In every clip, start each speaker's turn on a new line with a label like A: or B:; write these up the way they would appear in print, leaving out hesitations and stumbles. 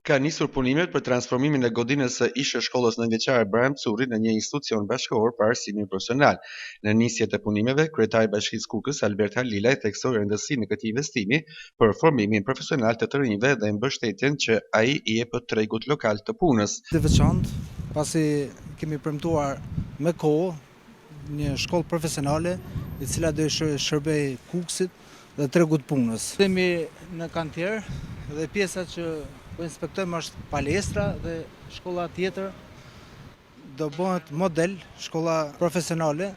A: Ka nisur punimet për transformimin e godinës së Ishe Shkollës Nënveçare Braham Curri në një institucion bashkëkor për arsimin profesional. Në nisjet e punimeve, kryetari i Bashkisë Kukës, Albert Halila, theksoi rëndësinë e këtij investimi për formimin profesional të të rinjve dhe mbështetjen që ai i jep tregut lokal të punës.
B: Të veçantë, pasi kemi premtuar me kohë një shkollë profesionale e cila do të shërbej Kukësit dhe tregut punës. Jemi në kantier dhe pjesa që po inspektojmë është palestra dhe shkolla tjetër do bëhet model, shkolla profesionale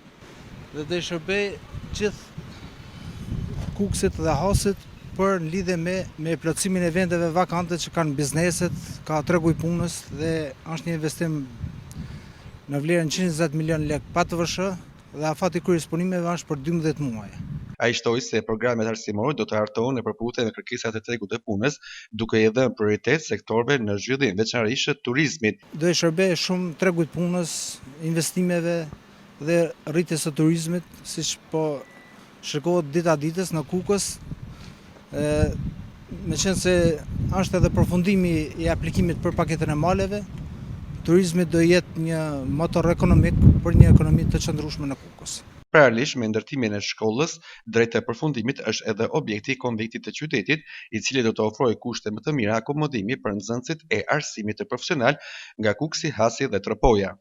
B: dhe do i shërbej gjithë Kukësit dhe Hasit për në lidhje me plotësimin e vendeve vakante që kanë bizneset, ka tregu i punës dhe është një investim në vlerën 120 milion lekë pa të vëshë dhe afati kryes punimeve është për 12 muaj.
A: Ai shtoi se programet arsimore do të hartohen në përputhje me kërkesat e tregut të punës, duke i dhënë prioritet sektorëve në zhvillim, veçanërisht turizmit.
B: Do i shërbej shumë tregut punës, investimeve dhe rritjes së turizmit, siç po shikohet dita ditës në Kukës. Meqense se është edhe përfundimi i aplikimit për paketën e maleve, turizmi do jetë një motor ekonomik për një ekonomi të qëndrueshme në Kukës.
A: Paralelisht me ndërtimin e shkollës, drejt të përfundimit është edhe objekti i konventit të qytetit, i cili do të ofrojë kushte më të mira akomodimi për nxënësit e arsimit të profesional nga Kuksi, Hasi dhe Tropoja.